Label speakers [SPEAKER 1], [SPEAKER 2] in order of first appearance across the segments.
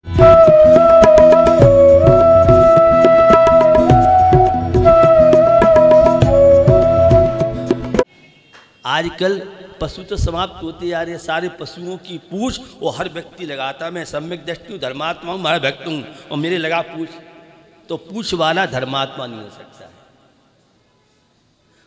[SPEAKER 1] आजकल पशु तो समाप्त होते जा रहे हैं, सारे पशुओं की पूछ और हर व्यक्ति लगाता, मैं सम्यक दृष्टि हूँ, धर्मात्मा हूँ, मैं भक्त हूँ और मेरे लगा पूछ, तो पूछ वाला धर्मात्मा नहीं हो सकता है।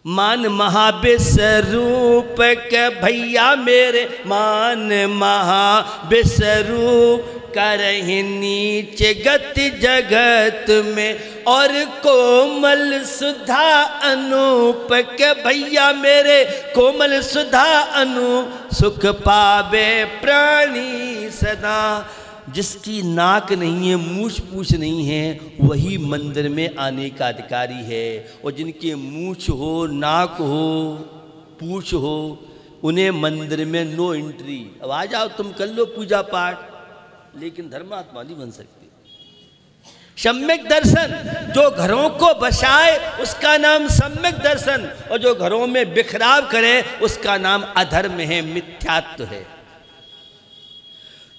[SPEAKER 1] मान महाविश्वरूप के भैया मेरे, मान महाविश्वरूप करहि नीच गति जगत में, और कोमल सुधा अनूप के भैया मेरे, कोमल सुधा अनूप सुख पावे प्राणी सदा। जिसकी नाक नहीं है, मूछ पूछ नहीं है, वही मंदिर में आने का अधिकारी है, और जिनके मूछ हो, नाक हो, पूछ हो, उन्हें मंदिर में नो एंट्री। अब आ जाओ, तुम कर लो पूजा पाठ, लेकिन धर्मात्मा नहीं बन सकते। सम्यक दर्शन जो घरों को बसाए उसका नाम सम्यक दर्शन, और जो घरों में बिखराव करे उसका नाम अधर्म है, मिथ्यात्व है।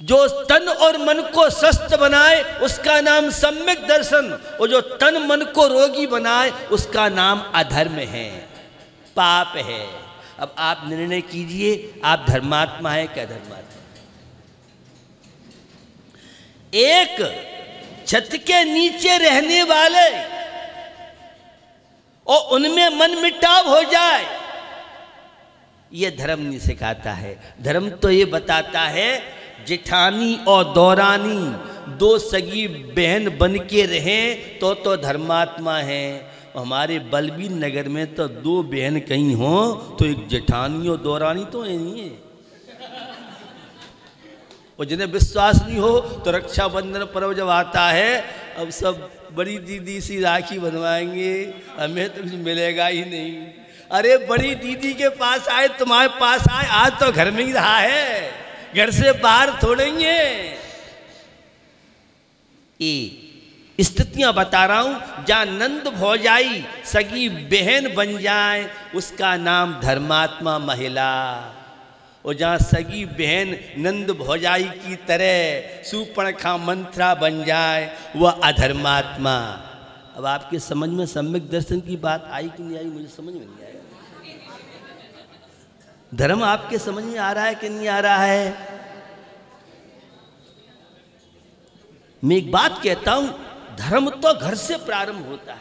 [SPEAKER 1] जो तन और मन को स्वस्थ बनाए उसका नाम सम्यक दर्शन, और जो तन मन को रोगी बनाए उसका नाम अधर्म है, पाप है। अब आप निर्णय कीजिए, आप धर्मात्मा है क्या धर्मात्मा? एक छत के नीचे रहने वाले और उनमें मन मिटाव हो जाए, यह धर्म नहीं सिखाता है। धर्म तो ये बताता है जेठानी और दौरानी दो सगी बहन बन के रहें तो धर्मात्मा है। हमारे बलबीर नगर में तो दो बहन कहीं हो तो एक जेठानी और दौरानी तो नहीं है। और जिन्हें विश्वास नहीं हो तो रक्षाबंधन पर्व जब आता है, अब सब बड़ी दीदी सी राखी बनवाएंगे, हमें तो कुछ मिलेगा ही नहीं। अरे बड़ी दीदी के पास आए, तुम्हारे पास आए, आज तो घर में ही रहा है, घर से बाहर थोड़ेंगे। ये स्थितियां बता रहा हूं, जहां नंद भौजाई सगी बहन बन जाए उसका नाम धर्मात्मा महिला, और जहां सगी बहन नंद भौजाई की तरह सुपर्णखा मंत्रा बन जाए वह अधर्मात्मा। अब आपके समझ में सम्यक दर्शन की बात आई कि नहीं आई? मुझे समझ में नहीं आया। धर्म आपके समझ में आ रहा है कि नहीं आ रहा है? मैं एक बात कहता हूं, धर्म तो घर से प्रारंभ होता है।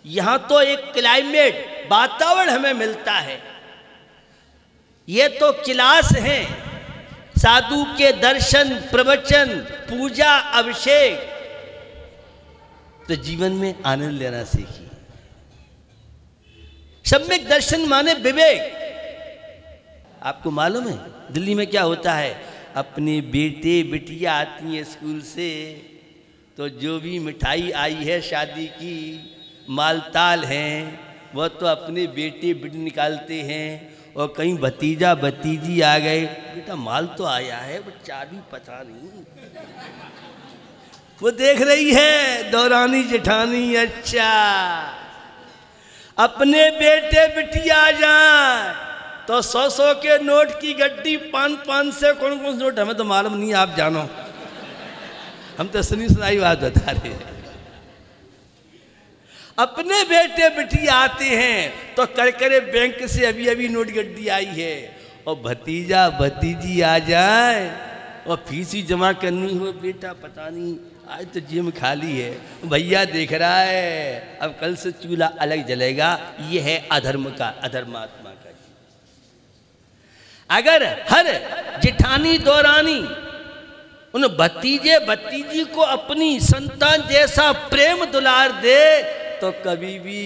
[SPEAKER 1] यहां तो एक क्लाइमेट, वातावरण हमें मिलता है। ये तो क्लास हैं, साधु के दर्शन, प्रवचन, पूजा, अभिषेक। तो जीवन में आनंद लेना सीखिए। सम्यक दर्शन माने विवेक। आपको मालूम है दिल्ली में क्या होता है? अपने बेटे बिटिया आती हैं स्कूल से, तो जो भी मिठाई आई है शादी की, मालताल हैं, वह तो अपने बेटे बेटी निकालते हैं। और कहीं भतीजा भतीजी आ गए, बेटा माल तो आया है बट चाबी पता नहीं। वो देख रही है दौरानी जेठानी, अच्छा अपने बेटे बिटिया आ जाए तो 100-100 के नोट की गड्डी, 500 से कौन कौन से नोट, हमें तो मालूम नहीं, आप जानो, हम तो सुनाई बात बता रहे हैं। अपने बेटे बिटिया आते हैं तो करकरे बैंक से अभी अभी नोट गड्डी आई है, और भतीजा भतीजी आ जाए और फीस ही जमा करनी हो, बेटा पता नहीं आज तो जेब खाली है, भैया देख रहा है अब कल से चूल्हा अलग जलेगा। ये है अधर्म का, अधर्मात्मा का। अगर हर जेठानी दौरानी उन भतीजे भतीजी को अपनी संतान जैसा प्रेम दुलार दे तो कभी भी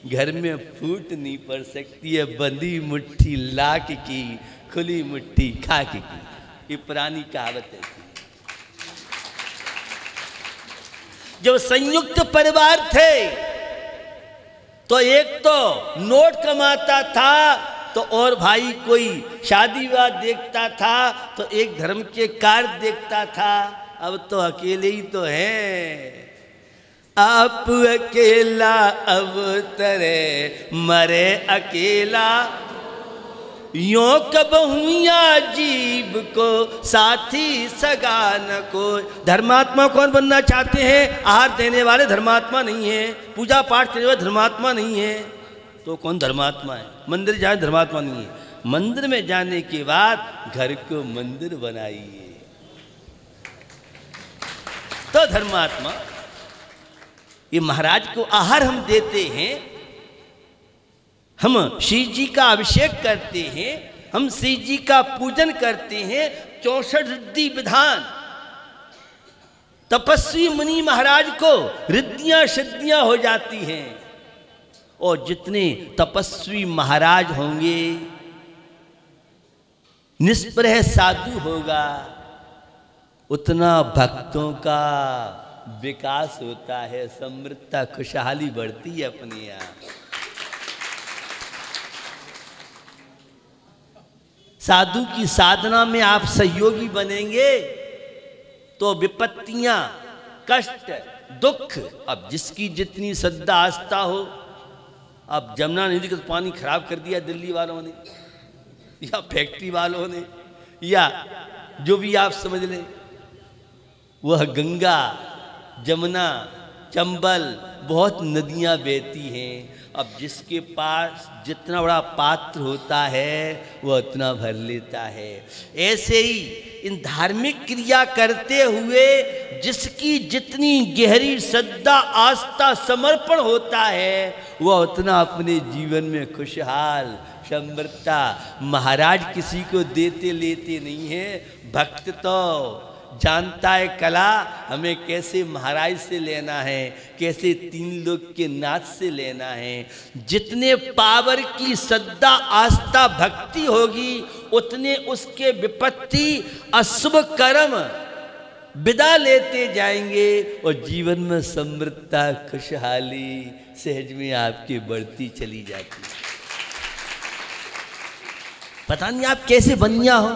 [SPEAKER 1] घर में फूट नहीं पड़ सकती है। बंदी मुट्ठी लाख की, खुली मुट्ठी खाक की, ये पुरानी कहावत है। जब संयुक्त परिवार थे तो एक तो नोट कमाता था तो और भाई कोई शादी विवाह देखता था तो एक धर्म के कार्य देखता था। अब तो अकेले ही तो हैं। आप अकेला अवतरे मरे अकेला, यों कबहुया जीव को साथी सगा न कोई। धर्मात्मा कौन बनना चाहते हैं? आहार देने वाले धर्मात्मा नहीं है, पूजा पाठ करने वाले धर्मात्मा नहीं है। तो कौन धर्मात्मा है? मंदिर जाए धर्मात्मा नहीं है। मंदिर में जाने के बाद घर को मंदिर बनाइए तो धर्मात्मा। ये महाराज को आहार हम देते हैं, हम श्री जी का अभिषेक करते हैं, हम श्री जी का पूजन करते हैं। 64 रिद्धि विधान, तपस्वी मुनि महाराज को रिद्धियां सिद्धियां हो जाती हैं। और जितने तपस्वी महाराज होंगे, निष्प्रह साधु होगा, उतना भक्तों का विकास होता है, समृद्धता खुशहाली बढ़ती है अपने यहाँ। साधु की साधना में आप सहयोगी बनेंगे तो विपत्तियां, कष्ट, दुख, अब जिसकी जितनी श्रद्धा आस्था हो। अब जमुना नदी का पानी खराब कर दिया दिल्ली वालों ने या फैक्ट्री वालों ने या जो भी आप समझ लें, वह गंगा, जमुना, चंबल बहुत नदियां बहती हैं। अब जिसके पास जितना बड़ा पात्र होता है वह उतना भर लेता है। ऐसे ही इन धार्मिक क्रिया करते हुए जिसकी जितनी गहरी श्रद्धा, आस्था, समर्पण होता है वह उतना अपने जीवन में खुशहाल, समृद्धता। महाराज किसी को देते लेते नहीं है। भक्त तो जानता है कला, हमें कैसे महाराज से लेना है, कैसे 3 लोग के नाथ से लेना है। जितने पावर की श्रद्धा, आस्था, भक्ति होगी उतने उसके विपत्ति, अशुभ कर्म विदा लेते जाएंगे और जीवन में समृद्धता, खुशहाली सहज में आपके बढ़ती चली जाती है। पता नहीं आप कैसे बनिया हो।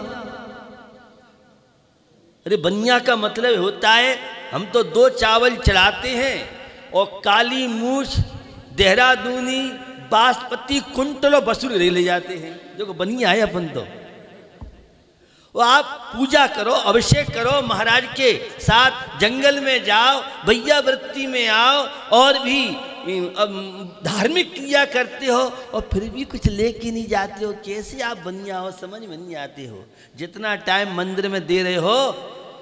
[SPEAKER 1] अरे बनिया का मतलब होता है हम तो 2 चावल चढ़ाते हैं और काली मूछ, देहरादूनी, बासमती, कुंटल और बसुर ले जाते हैं। देखो बनिया है अपन तो। वो आप पूजा करो, अभिषेक करो, महाराज के साथ जंगल में जाओ, भैया वृत्ति में आओ और भी धार्मिक क्रिया करते हो और फिर भी कुछ लेके नहीं जाते हो। कैसे आप बनिया हो, समझ में नहीं आते हो। जितना टाइम मंदिर में दे रहे हो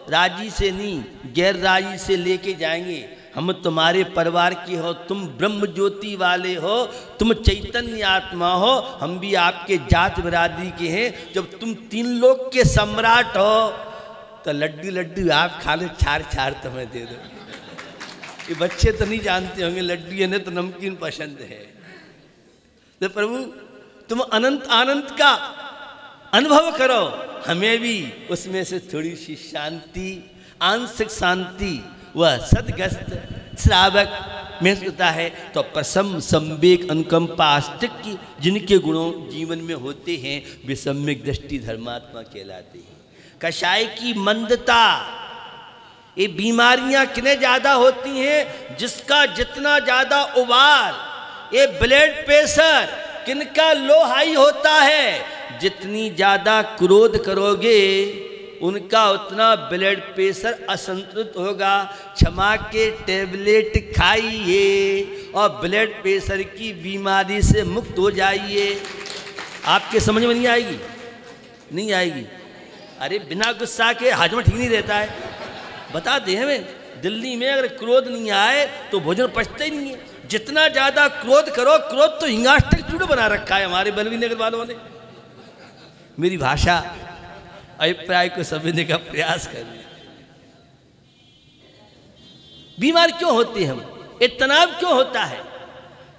[SPEAKER 1] राजी से नहीं, गैर राजी से लेके जाएंगे। हम तुम्हारे परिवार के हो, तुम ब्रह्म ज्योति वाले हो, तुम चैतन्य आत्मा हो, हम भी आपके जात बिरादरी के हैं। जब तुम 3 लोक के सम्राट हो तो लड्डू लड्डू आप खा लो, 4 तुम्हें दे दो। ये बच्चे तो नहीं जानते होंगे लड्डू है ना तो नमकीन पसंद है। तो प्रभु तुम अनंत आनंद का अनुभव करो, हमें भी उसमें से थोड़ी सी शांति, आंशिक शांति वह सदगस्त श्रावक में होता है। तो प्रसम, संवेग, अनुकंपा, आस्तिक्य जिनके गुणों जीवन में होते हैं वे सम्यक दृष्टि धर्मात्मा कहलाते हैं। कषाय की मंदता, ये बीमारियां कितने ज्यादा होती हैं, जिसका जितना ज्यादा उबाल, ये ब्लड प्रेशर किनका लो हाई होता है। जितनी ज्यादा क्रोध करोगे उनका उतना ब्लड प्रेशर असंतुलित होगा। क्षमा के टैबलेट खाइए और ब्लड प्रेशर की बीमारी से मुक्त हो जाइए। आपके समझ में नहीं आएगी? नहीं आएगी। अरे बिना गुस्सा के हाजमा ठीक नहीं रहता है। बता दें हमें, दिल्ली में अगर क्रोध नहीं आए तो भोजन पचता ही नहीं है। जितना ज्यादा क्रोध करो, क्रोध तो हिंगाष्टक चूड़ बना रखा है हमारे बलवी नगर वालों ने। मेरी भाषा अभिप्राय को समझने का प्रयास करें। बीमार क्यों होते हम, ये तनाव क्यों होता है?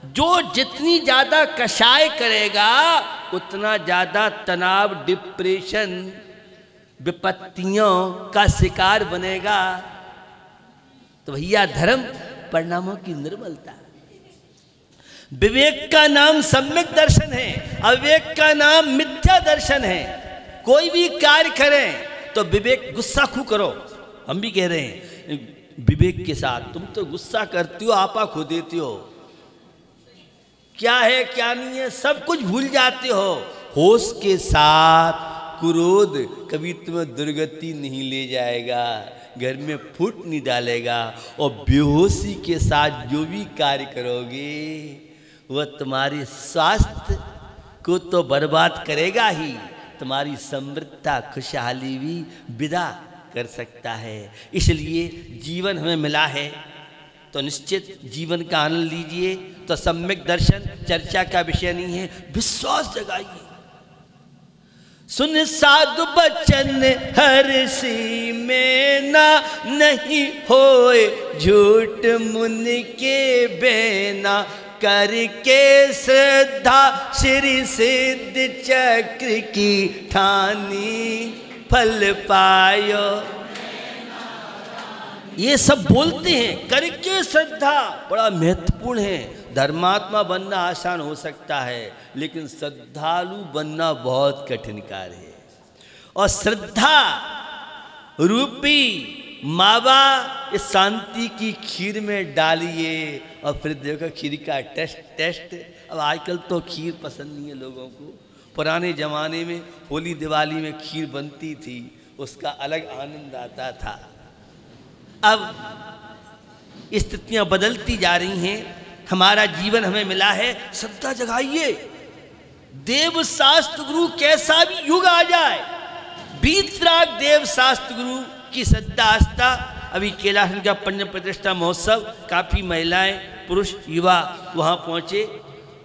[SPEAKER 1] जो जितनी ज्यादा कषाय करेगा उतना ज्यादा तनाव, डिप्रेशन, विपत्तियों का शिकार बनेगा। तो भैया धर्म परिणामों की निर्मलता। विवेक का नाम सम्यक दर्शन है, अविवेक का नाम मिथ्या दर्शन है। कोई भी कार्य करें तो विवेक, गुस्सा खूब करो। हम भी कह रहे हैं विवेक के साथ। तुम तो गुस्सा करती हो, आपा खो देती हो, क्या है क्या नहीं है सब कुछ भूल जाते हो। होश के साथ। क्रोध कभी तुम्हें दुर्गति नहीं ले जाएगा, घर में फूट नहीं डालेगा, और बेहोशी के साथ जो भी कार्य करोगे वह तुम्हारे स्वास्थ्य को तो बर्बाद करेगा ही, तुम्हारी समृद्धता खुशहाली भी विदा कर सकता है। इसलिए जीवन हमें मिला है तो निश्चित जीवन का आनंद लीजिए। तो सम्यक दर्शन चर्चा का विषय नहीं है, विश्वास जगाइए। सुन साधु बचन हर्षि में ना नहीं होए झूठ मुन के बेना, करके श्रद्धा श्री सिद्ध चक्र की ठानी फल पायो। ये सब बोलते हैं, करके श्रद्धा बड़ा महत्वपूर्ण है। धर्मात्मा बनना आसान हो सकता है, लेकिन श्रद्धालु बनना बहुत कठिन कार्य है। और श्रद्धा रूपी मावा इस शांति की खीर में डालिए और फिर देखो खीर का टेस्ट। अब आजकल तो खीर पसंद नहीं है लोगों को। पुराने ज़माने में होली दिवाली में खीर बनती थी, उसका अलग आनंद आता था। अब स्थितियाँ बदलती जा रही हैं, हमारा जीवन हमें मिला है, श्रद्धा जगाइए। देव शास्त्र गुरु कैसा भी युग आ जाए, बीतराग देव शास्त्र गुरु की श्रद्धा आस्था। अभी कैलाश का पंच प्रतिष्ठा महोत्सव, काफ़ी महिलाएं पुरुष युवा वहाँ पहुँचे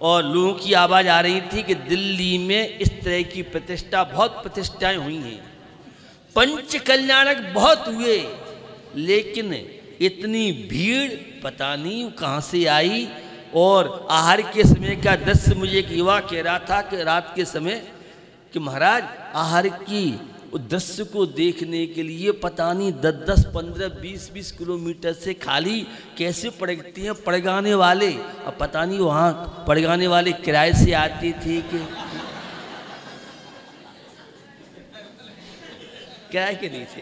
[SPEAKER 1] और लोगों की आवाज़ आ रही थी कि दिल्ली में इस तरह की प्रतिष्ठा, बहुत प्रतिष्ठाएं हुई हैं, पंच कल्याणक बहुत हुए, लेकिन इतनी भीड़ पता नहीं कहाँ से आई। और आहार के समय का दृश्य मुझे एक युवा कह रहा था कि रात के समय कि महाराज आहार की दृश्य को देखने के लिए पता नहीं 10-10, 15, 20-20 किलोमीटर से खाली कैसे पड़गती हैं पड़गाने वाले। अब पता नहीं वहाँ पड़गाने वाले किराए से आते थे कि किराए के नहीं थे।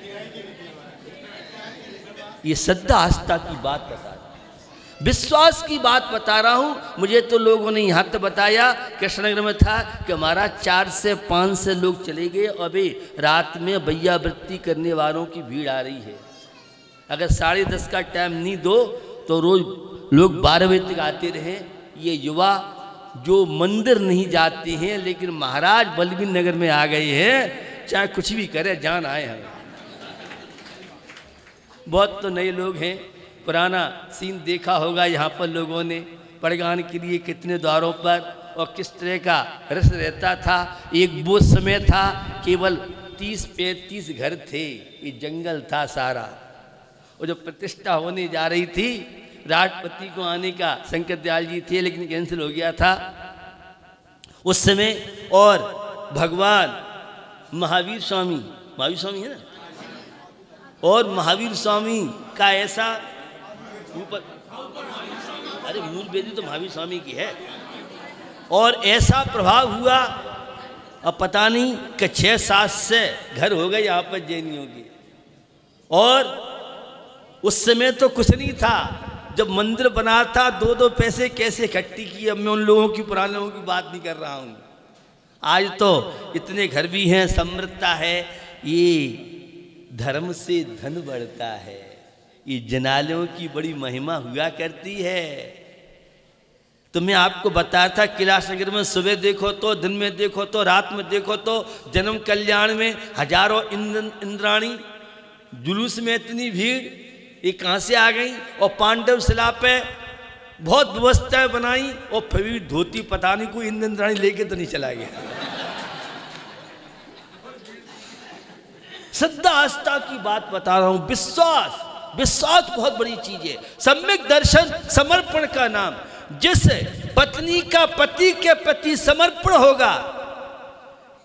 [SPEAKER 1] ये श्रद्धा आस्था की बात बता रहा हूँ, विश्वास की बात बता रहा हूँ। मुझे तो लोगों ने यहाँ तक बताया, कृष्णनगर में था कि हमारा 4 से 5 से लोग चले गए। अभी रात में भैया वृत्ति करने वालों की भीड़ आ रही है। अगर 10:30 का टाइम नहीं दो तो रोज लोग 12 बजे तक आते रहे। ये युवा जो मंदिर नहीं जाते हैं लेकिन महाराज बलबीर नगर में आ गए हैं, चाहे कुछ भी करे जान आए हैं। बहुत तो नए लोग हैं, पुराना सीन देखा होगा यहाँ पर लोगों ने, पड़गान के लिए कितने द्वारों पर और किस तरह का रस रहता था। एक वो समय था केवल 30-35 घर थे, ये जंगल था सारा। और जो प्रतिष्ठा होने जा रही थी, राष्ट्रपति को आने का शंकर दयाल जी थे लेकिन कैंसिल हो गया था उस समय। और भगवान महावीर स्वामी है ना, और महावीर स्वामी का ऐसा ऊपर, अरे मूल वेदी तो महावीर स्वामी की है, और ऐसा प्रभाव हुआ। अब पता नहीं कि 6-7 से घर हो गए यहाँ पर जैनियों की। और उस समय तो कुछ नहीं था, जब मंदिर बना था 2-2 पैसे कैसे इकट्ठी किए। अब मैं उन लोगों की, पुराने लोगों की बात नहीं कर रहा हूँ। आज तो इतने घर भी हैं, समृद्धता है। ये धर्म से धन बढ़ता है, ये जनालों की बड़ी महिमा हुआ करती है। तो मैं आपको बताया था कैलाश नगर में सुबह देखो तो, दिन में देखो तो, रात में देखो तो, जन्म कल्याण में हजारों इंद्राणी, जुलूस में इतनी भीड़, ये कहाँ से आ गई। और पांडव शिला पे बहुत व्यवस्थाएं बनाई और फिर भी धोती पता नहीं कोई इंद्राणी लेके तो नहीं चला गया। श्रद्धा आस्था की बात बता रहा हूं। विश्वास बहुत बड़ी चीज है। सम्यक दर्शन समर्पण का नाम। जिस पत्नी का पति के प्रति समर्पण होगा,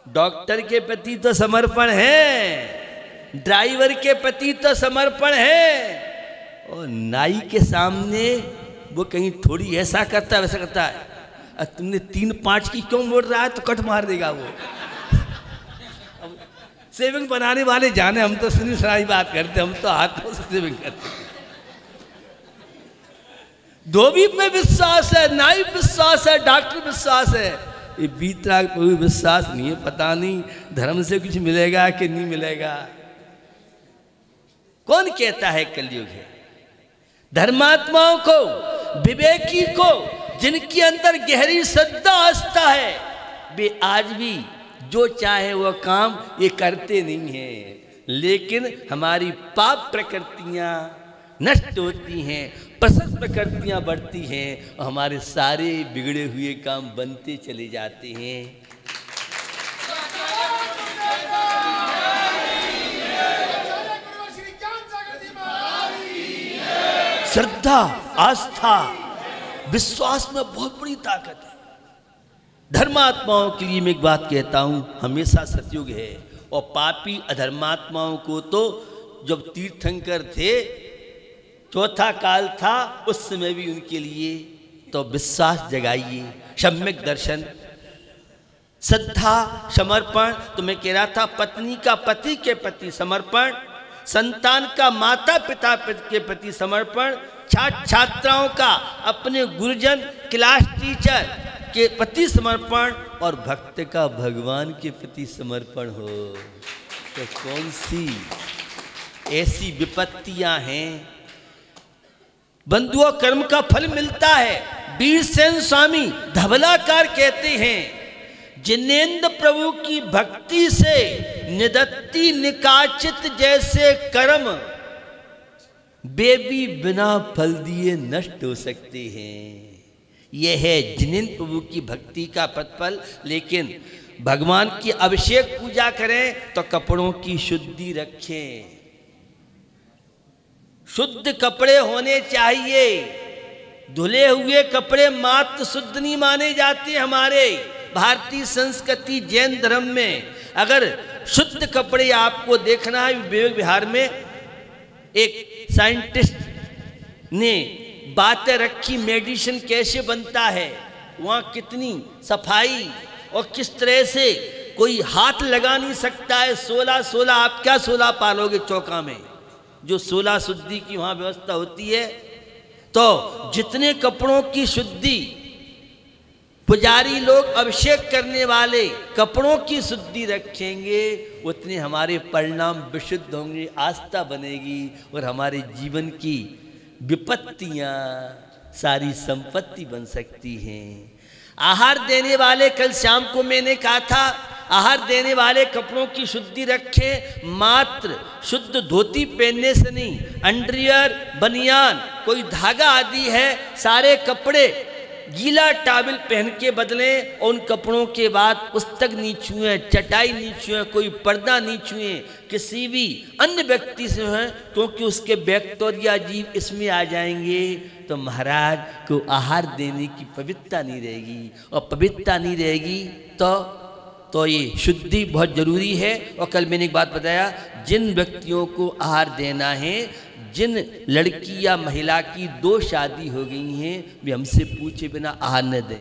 [SPEAKER 1] डॉक्टर के प्रति तो समर्पण है, ड्राइवर के प्रति तो समर्पण है, और नाई के सामने वो कहीं थोड़ी ऐसा करता है वैसा करता है। तुमने 3-5 की क्यों मोड़ रहा है, तो कट मार देगा वो। सेविंग बनाने वाले जाने, हम तो सुनी सुनाई बात करते, हम तो हाथों से सेविंग करते। धोबी पे विश्वास है, नाई विश्वास है, डॉक्टर विश्वास है, ये वीतराग प्रभु विश्वास नहीं है, पता नहीं धर्म से कुछ मिलेगा कि नहीं मिलेगा। कौन कहता है कलयुग है? धर्मात्माओं को, विवेकी को, जिनके अंदर गहरी श्रद्धा आस्था है, वे आज भी जो चाहे वो काम ये करते नहीं हैं। लेकिन हमारी पाप प्रकृतियां नष्ट होती हैं, प्रशस्त प्रकृतियां बढ़ती हैं और हमारे सारे बिगड़े हुए काम बनते चले जाते हैं। श्रद्धा, आस्था, विश्वास में बहुत बड़ी ताकत है। धर्मात्माओं के लिए मैं एक बात कहता हूं, हमेशा सतयुग है। और पापी अधर्मात्माओं को तो जब तीर्थंकर थे, चौथा काल था, उस समय भी उनके लिए तो विश्वास जगाइए, सम्यक दर्शन, श्रद्धा, समर्पण। तो मैं कह रहा था, पत्नी का पति के प्रति समर्पण, संतान का माता पिता के प्रति समर्पण, छात्र छात्राओं का अपने गुरुजन क्लास टीचर के प्रति समर्पण, और भक्त का भगवान के प्रति समर्पण हो। तो कौन सी ऐसी विपत्तियां हैं? बंधुओं, कर्म का फल मिलता है। वीरसेन स्वामी धवलाकार कहते हैं, जिनेन्द्र प्रभु की भक्ति से निदत्ति निकाचित जैसे कर्म, वे भी बिना फल दिए नष्ट हो सकते हैं। यह है जिनेन्द्र प्रभु की भक्ति का प्रतिफल। लेकिन भगवान की अभिषेक पूजा करें तो कपड़ों की शुद्धि रखें, शुद्ध कपड़े होने चाहिए। धुले हुए कपड़े मात्र शुद्ध नहीं माने जाते। हमारे भारतीय संस्कृति जैन धर्म में अगर शुद्ध कपड़े आपको देखना है, विवेक विहार में एक साइंटिस्ट ने बातें रखी, मेडिसिन कैसे बनता है, वहाँ कितनी सफाई और किस तरह से कोई हाथ लगा नहीं सकता है। 16 आप क्या 16 पालोगे चौका में, जो 16 शुद्धि की वहाँ व्यवस्था होती है। तो जितने कपड़ों की शुद्धि, पुजारी लोग अभिषेक करने वाले कपड़ों की शुद्धि रखेंगे, उतने हमारे परिणाम विशुद्ध होंगे, आस्था बनेगी और हमारे जीवन की विपत्तियां सारी संपत्ति बन सकती हैं। आहार देने वाले, कल शाम को मैंने कहा था, आहार देने वाले कपड़ों की शुद्धि रखें। मात्र शुद्ध धोती पहनने से नहीं, अंडरवियर, बनियान, कोई धागा आदि है, सारे कपड़े गीला टावल पहन के बदलें और उन कपड़ों के बाद पुस्तक नहीं छुएं, चटाई नहीं छुएं, कोई पर्दा नहीं छुएं, किसी भी अन्य व्यक्ति से हैं, क्योंकि उसके बैक्टीरिया जीव इसमें आ जाएंगे तो महाराज को आहार देने की पवित्रता नहीं रहेगी। और पवित्रता नहीं रहेगी तो ये शुद्धि बहुत जरूरी है। और कल मैंने एक बात बताया, जिन व्यक्तियों को आहार देना है, जिन लड़की या महिला की 2 शादी हो गई हैं, वे हमसे पूछे बिना आहार न दें।